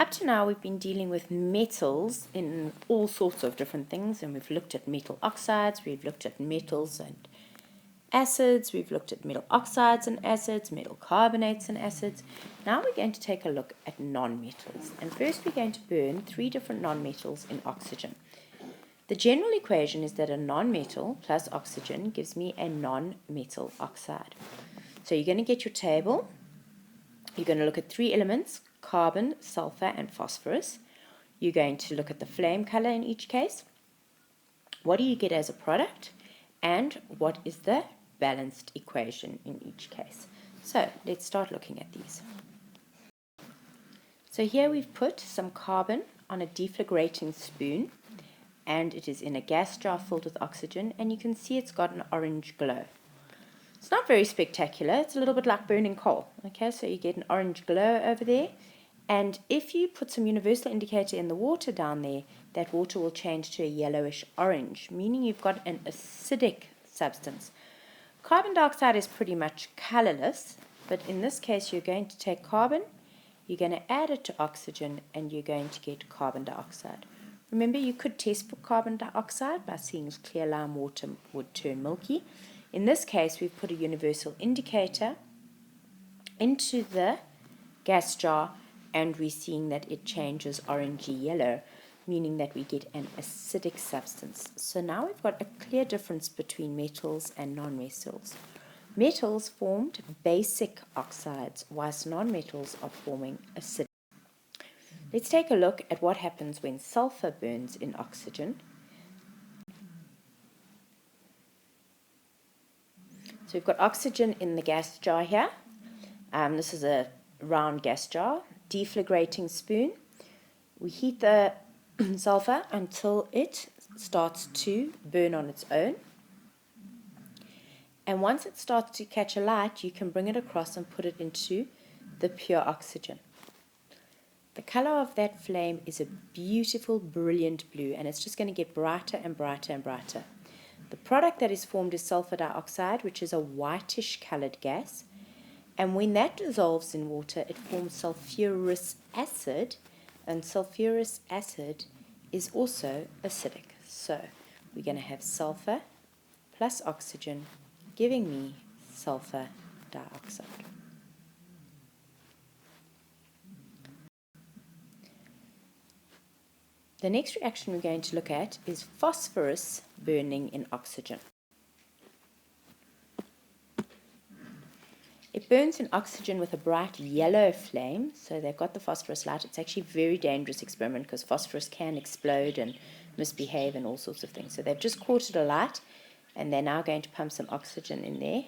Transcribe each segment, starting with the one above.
Up to now we've been dealing with metals in all sorts of different things, and we've looked at metal oxides, we've looked at metals and acids, we've looked at metal oxides and acids, metal carbonates and acids. Now we're going to take a look at non-metals, and first we're going to burn 3 different non-metals in oxygen. The general equation is that a non-metal plus oxygen gives me a non-metal oxide. So you're going to get your table. You're going to look at 3 elements: carbon, sulfur, and phosphorus. You're going to look at the flame color in each case. What do you get as a product? And what is the balanced equation in each case? So let's start looking at these. So here we've put some carbon on a deflagrating spoon, and it is in a gas jar filled with oxygen, and you can see it's got an orange glow. It's not very spectacular. It's a little bit like burning coal. Okay, so you get an orange glow over there. And if you put some universal indicator in the water down there, that water will change to a yellowish orange, meaning you've got an acidic substance. Carbon dioxide is pretty much colorless, but in this case you're going to take carbon, you're going to add it to oxygen, and you're going to get carbon dioxide. Remember, you could test for carbon dioxide by seeing if clear lime water would turn milky. In this case, we've put a universal indicator into the gas jar, and we're seeing that it changes orangey yellow, meaning that we get an acidic substance. So now we've got a clear difference between metals and non-metals. Metals formed basic oxides, whilst non-metals are forming acidic. Let's take a look at what happens when sulfur burns in oxygen. So we've got oxygen in the gas jar here. This is a round gas jar, deflagrating spoon. We heat the sulfur until it starts to burn on its own. And once it starts to catch a light, you can bring it across and put it into the pure oxygen. The color of that flame is a beautiful, brilliant blue, and it's just going to get brighter and brighter and brighter. The product that is formed is sulfur dioxide, which is a whitish colored gas. And when that dissolves in water, it forms sulfurous acid, and sulfurous acid is also acidic. So we're going to have sulfur plus oxygen giving me sulfur dioxide. The next reaction we're going to look at is phosphorus burning in oxygen. It burns in oxygen with a bright yellow flame, so they've got the phosphorus light. It's actually a very dangerous experiment because phosphorus can explode and misbehave and all sorts of things. So they've just caught it alight, and they're now going to pump some oxygen in there.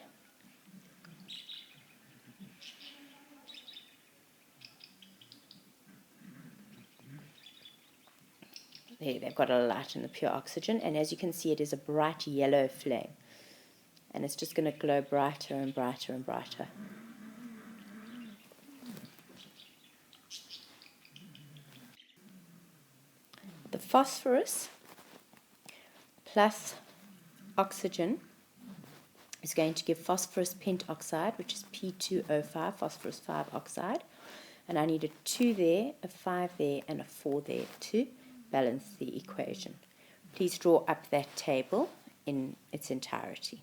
There, they've got a light in the pure oxygen, and as you can see, it is a bright yellow flame. And it's just going to glow brighter and brighter and brighter. The phosphorus plus oxygen is going to give phosphorus pentoxide, which is P2O5, phosphorus 5 oxide. And I need a 2 there, a 5 there, and a 4 there to balance the equation. Please draw up that table in its entirety.